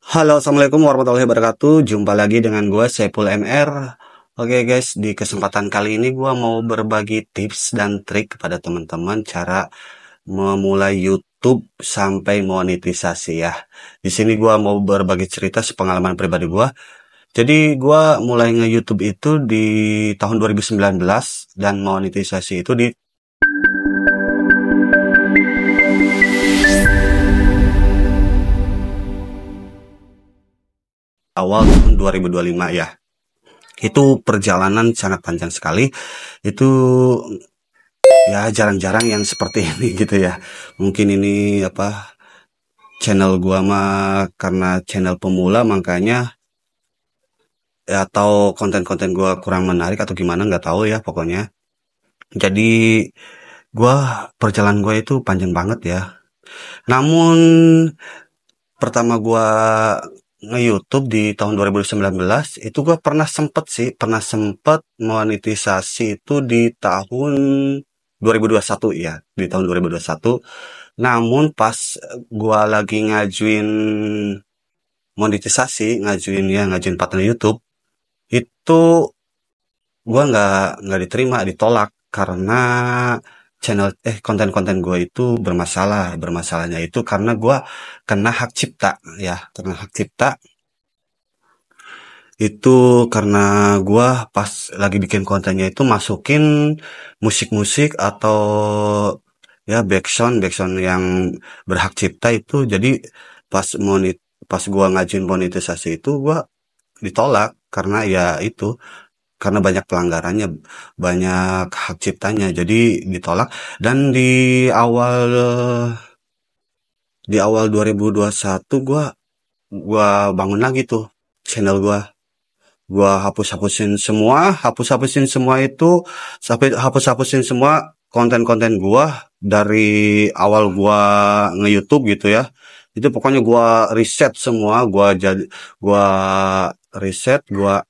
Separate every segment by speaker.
Speaker 1: Halo, assalamualaikum warahmatullahi wabarakatuh. Jumpa lagi dengan gue Saiful MR. Oke guys, di kesempatan kali ini gue mau berbagi tips dan trik kepada teman-teman cara memulai YouTube sampai monetisasi ya. Di sini gue mau berbagi cerita sepengalaman pribadi gue. Jadi gue mulai nge-YouTube itu di tahun 2019 dan monetisasi itu di awal tahun 2025 ya. Itu perjalanan sangat panjang sekali. Itu ya jarang-jarang yang seperti ini gitu ya. Mungkin ini channel gua mah karena channel pemula makanya ya, atau konten-konten gua kurang menarik atau gimana nggak tahu ya pokoknya. Jadi perjalanan gua itu panjang banget ya. Namun pertama gua nge-YouTube di tahun 2019 itu gua pernah sempet monetisasi itu di tahun 2021 ya, di tahun 2021. Namun pas gua lagi ngajuin partner YouTube, itu gua nggak diterima, ditolak karena konten-konten gua itu bermasalahnya itu karena gua kena hak cipta ya, kena hak cipta itu karena gua pas lagi bikin kontennya itu masukin musik-musik atau ya backsound yang berhak cipta itu. Jadi pas monit pas gua ngajuin monetisasi itu gua ditolak karena ya itu, karena banyak pelanggarannya, banyak hak ciptanya. Jadi ditolak dan di awal 2021 gua bangun lagi tuh channel gua. Gua hapus-hapusin semua itu, sampai hapus-hapusin semua konten-konten gua dari awal gua nge-YouTube gitu ya. Itu pokoknya gua reset, gua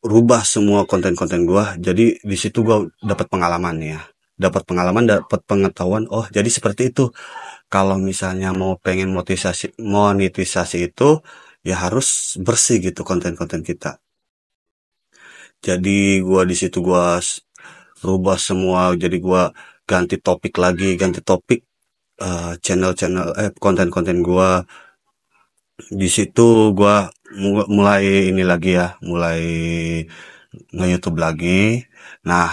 Speaker 1: rubah semua konten-konten gua. Jadi di situ gua dapat pengalaman ya. Dapat pengalaman, dapat pengetahuan. Oh, jadi seperti itu. Kalau misalnya mau pengen monetisasi itu ya harus bersih gitu konten-konten kita. Jadi gua rubah semua, jadi gua ganti topik konten-konten gua. Di situ gua mulai ini lagi ya, mulai nge-YouTube lagi. Nah,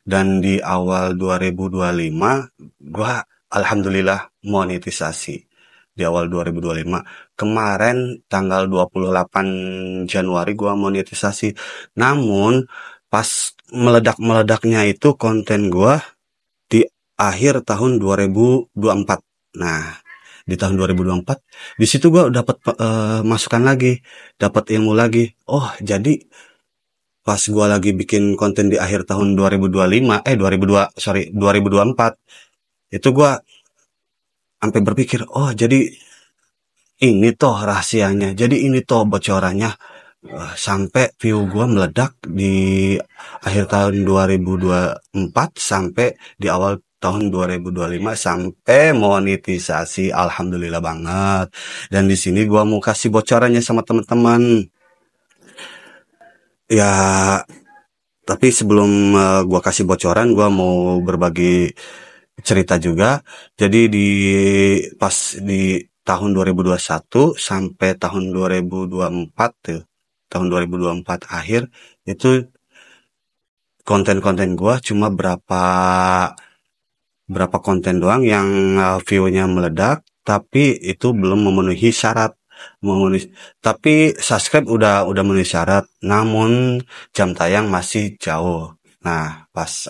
Speaker 1: dan di awal 2025 gua alhamdulillah monetisasi. Di awal 2025 kemarin tanggal 28 Januari gua monetisasi. Namun pas meledak-meledaknya itu konten gua di akhir tahun 2024. Nah, di tahun 2024 di situ gua dapat masukan lagi, dapat ilmu lagi. Oh, jadi pas gua lagi bikin konten di akhir tahun 2025 2024 itu gua sampai berpikir, oh jadi ini toh rahasianya, jadi ini toh bocorannya. Sampai view gua meledak di akhir tahun 2024 sampai di awal tahun 2025 sampai monetisasi, alhamdulillah banget. Dan di sini gua mau kasih bocorannya sama teman-teman. Ya, tapi sebelum gua kasih bocoran, gua mau berbagi cerita juga. Jadi pas di tahun 2021 sampai tahun 2024 tuh, tahun 2024 akhir itu konten-konten gua cuma berapa konten doang yang view-nya meledak, tapi itu belum memenuhi syarat. Tapi subscribe udah memenuhi syarat, namun jam tayang masih jauh. Nah, pas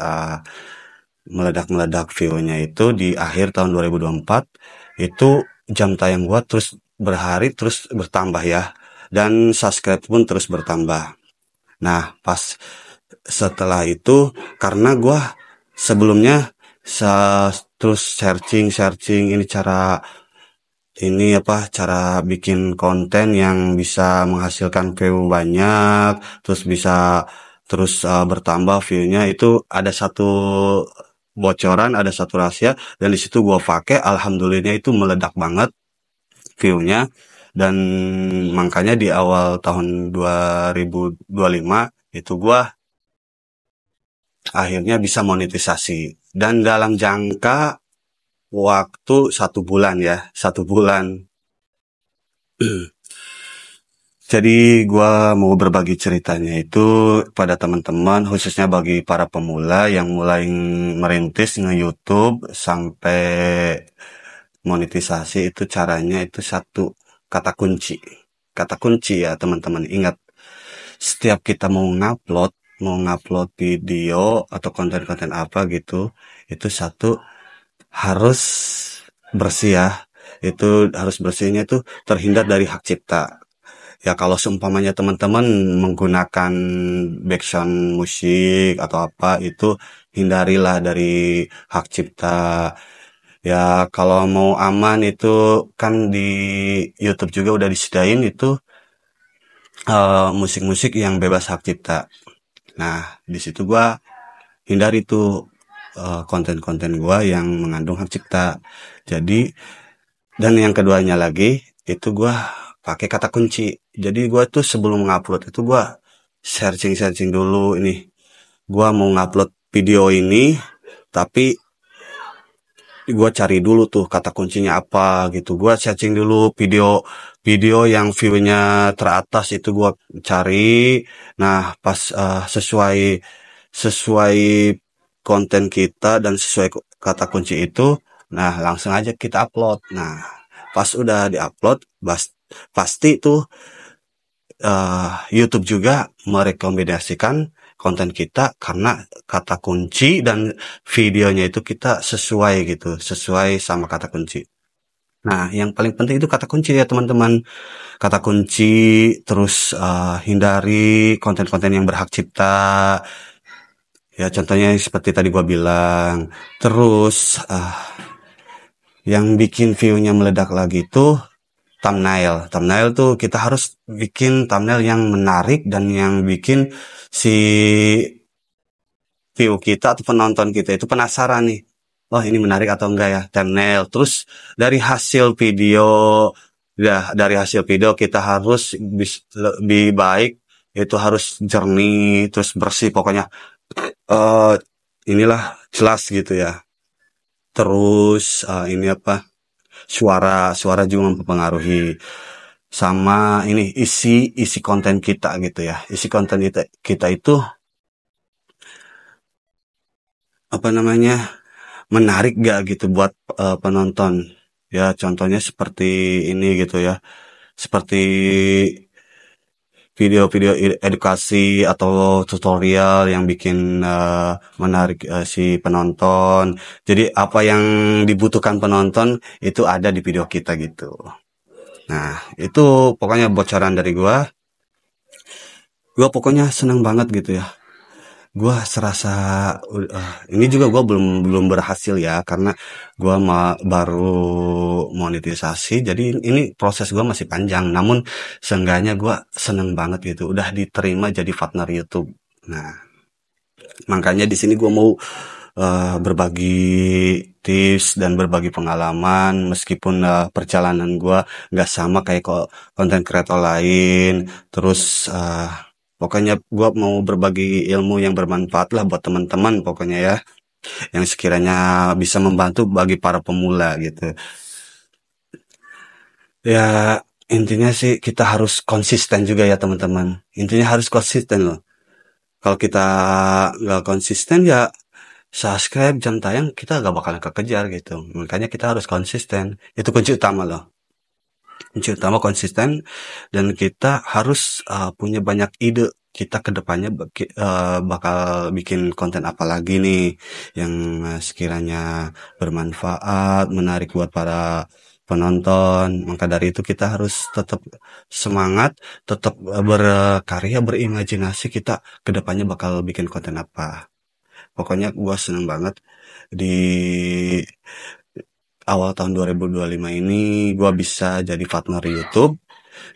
Speaker 1: meledak-meledak view-nya itu di akhir tahun 2024 itu jam tayang gua terus berhari terus bertambah ya, dan subscribe pun terus bertambah. Nah, pas setelah itu karena gua sebelumnya terus searching ini cara bikin konten yang bisa menghasilkan view banyak, terus bisa terus bertambah view-nya. Itu ada satu bocoran, ada satu rahasia, dan di situ gua pakai, alhamdulillah itu meledak banget. view-nya, dan makanya di awal tahun 2025 itu gua akhirnya bisa monetisasi, dan dalam jangka waktu 1 bulan ya, 1 bulan. Jadi gua mau berbagi ceritanya itu pada teman-teman, khususnya bagi para pemula yang mulai merintis nge-YouTube sampai monetisasi. Itu caranya itu satu, kata kunci. Kata kunci ya teman-teman, ingat, setiap kita mau ngupload video atau konten-konten apa gitu, itu satu, harus bersih ya. Itu harus bersihnya itu terhindar dari hak cipta. Ya kalau seumpamanya teman-teman menggunakan background musik atau apa, itu hindarilah dari hak cipta. Ya kalau mau aman itu kan di YouTube juga udah disediain itu musik-musik yang bebas hak cipta. Nah, di situ gua hindari tuh konten-konten gua yang mengandung hak cipta. Jadi, dan yang keduanya lagi itu gua pakai kata kunci. Jadi gua tuh sebelum ngupload itu gua searching dulu ini. Gua mau ngupload video ini, tapi gua cari dulu tuh kata kuncinya apa gitu. Gua searching dulu video video yang view-nya teratas itu gua cari. Nah, pas sesuai sesuai konten kita dan sesuai kata kunci itu, nah langsung aja kita upload. Nah, pas udah diupload, pasti tuh YouTube juga merekomendasikan konten kita karena kata kunci dan videonya itu kita sesuai gitu, sesuai sama kata kunci. Nah, yang paling penting itu kata kunci ya teman-teman. Kata kunci, terus hindari konten-konten yang berhak cipta. Ya contohnya seperti tadi gua bilang. Terus yang bikin view-nya meledak lagi tuh thumbnail. Thumbnail tuh kita harus bikin thumbnail yang menarik dan yang bikin si view kita atau penonton kita itu penasaran nih. Oh, ini menarik atau enggak ya thumbnail. Terus dari hasil video, ya dari hasil video kita harus lebih baik, itu harus jernih, terus bersih, pokoknya eh inilah jelas gitu ya. Terus ini apa? Suara juga mempengaruhi, sama ini isi konten kita gitu ya. Isi konten kita itu apa namanya, menarik gak gitu buat penonton. Ya contohnya seperti ini gitu ya, seperti video-video edukasi atau tutorial yang bikin menarik si penonton. Jadi apa yang dibutuhkan penonton itu ada di video kita gitu. Nah, itu pokoknya bocoran dari gua. Gua pokoknya seneng banget gitu ya. Gua serasa ini juga gua belum belum berhasil ya, karena gua baru monetisasi. Jadi ini proses gua masih panjang. Namun seenggaknya gua seneng banget gitu. Udah diterima jadi partner YouTube. Nah, makanya di sini gua mau berbagi tips dan berbagi pengalaman, meskipun perjalanan gua nggak sama kayak konten kreator lain. Terus pokoknya gua mau berbagi ilmu yang bermanfaat lah buat teman-teman pokoknya ya, yang sekiranya bisa membantu bagi para pemula gitu. Ya intinya sih kita harus konsisten juga ya teman-teman. Intinya harus konsisten loh. Kalau kita nggak konsisten ya subscribe, jam tayang kita gak bakalan kekejar gitu. Makanya kita harus konsisten. Itu kunci utama loh. Kunci utama konsisten, dan kita harus punya banyak ide. Kita kedepannya bakal bikin konten apa lagi nih yang sekiranya bermanfaat, menarik buat para penonton. Maka dari itu kita harus tetap semangat, tetap berkarya, berimajinasi, kita kedepannya bakal bikin konten apa. Pokoknya gua seneng banget di awal tahun 2025 ini gua bisa jadi partner YouTube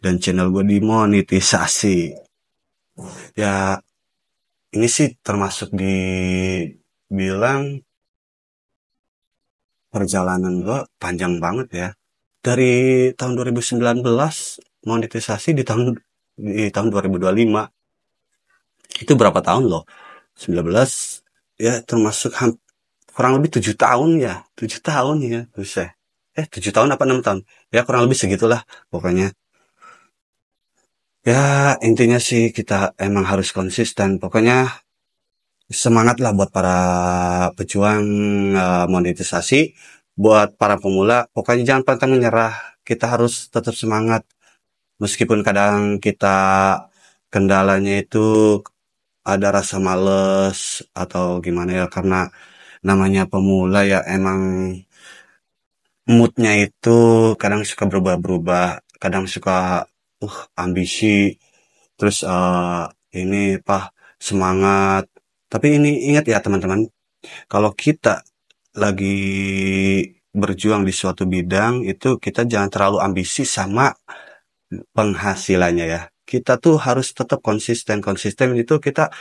Speaker 1: dan channel gua dimonetisasi. Ya, ini sih termasuk dibilang perjalanan gua panjang banget ya. dari tahun 2019 monetisasi di tahun 2025. Itu berapa tahun loh? 19 ya termasuk kurang lebih 7 tahun ya. 7 tahun ya. Buset. 7 tahun apa 6 tahun? Ya kurang lebih segitulah pokoknya. Ya intinya sih kita emang harus konsisten. Pokoknya semangat lah buat para pejuang monetisasi, buat para pemula. Pokoknya jangan pantang menyerah. Kita harus tetap semangat. Meskipun kadang kita kendalanya itu ada rasa males atau gimana ya, karena namanya pemula ya emang moodnya itu kadang suka berubah-berubah, kadang suka ambisi, terus ini apa semangat. Tapi ini ingat ya teman-teman, kalau kita lagi berjuang di suatu bidang itu kita jangan terlalu ambisi sama penghasilannya ya. Kita tuh harus tetap konsisten. Konsisten itu kita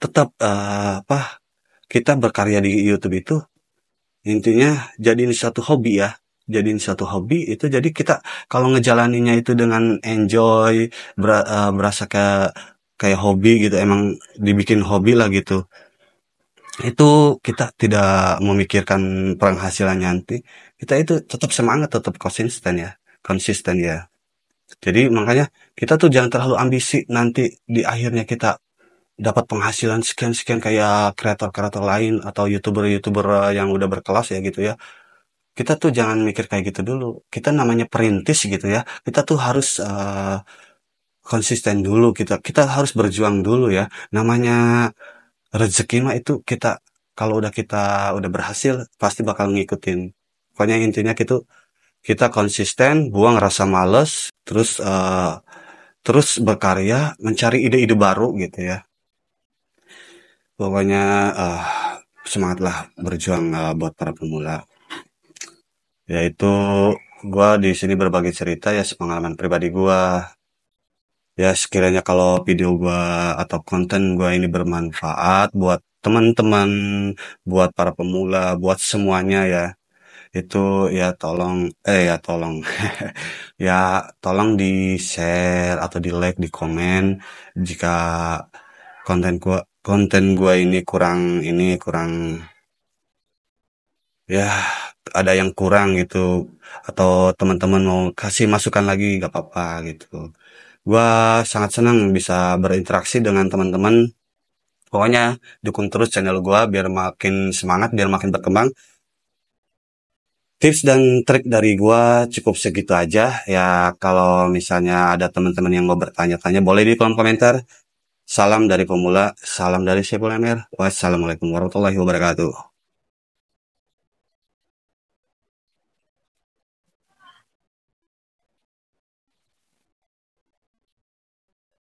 Speaker 1: tetap kita berkarya di YouTube itu intinya jadiin satu hobi ya. Jadiin satu hobi itu jadi kita kalau ngejalaninnya itu dengan enjoy, berasa kayak hobi gitu, emang dibikin hobi lah gitu. Itu kita tidak memikirkan penghasilannya nanti. Kita itu tetap semangat, tetap konsisten ya. Konsisten ya. Jadi makanya kita tuh jangan terlalu ambisi nanti di akhirnya kita dapat penghasilan sekian-sekian kayak kreator-kreator lain atau YouTuber-YouTuber yang udah berkelas ya gitu ya. Kita tuh jangan mikir kayak gitu dulu. Kita namanya perintis gitu ya. Kita tuh harus konsisten dulu. Kita harus berjuang dulu ya. Namanya rezeki mah itu kita kalau kita udah berhasil pasti bakal ngikutin. Pokoknya intinya kita konsisten, buang rasa males, terus berkarya, mencari ide-ide baru gitu ya. Pokoknya semangatlah berjuang buat para pemula. Yaitu gua di sini berbagi cerita ya pengalaman pribadi gua. Ya sekiranya kalau video gua atau konten gua ini bermanfaat buat teman-teman, buat para pemula, buat semuanya ya. Itu ya tolong ya tolong di-share atau di-like, di komen jika konten gua ini kurang ya ada yang kurang gitu atau teman-teman mau kasih masukan lagi gak apa-apa gitu. Gua sangat senang bisa berinteraksi dengan teman-teman. Pokoknya dukung terus channel gua biar makin semangat, biar makin berkembang. Tips dan trik dari gua cukup segitu aja. Ya, kalau misalnya ada teman-teman yang mau bertanya-tanya, boleh di kolom komentar. Salam dari pemula, salam dari Syekh Ulemer. Wassalamualaikum warahmatullahi wabarakatuh.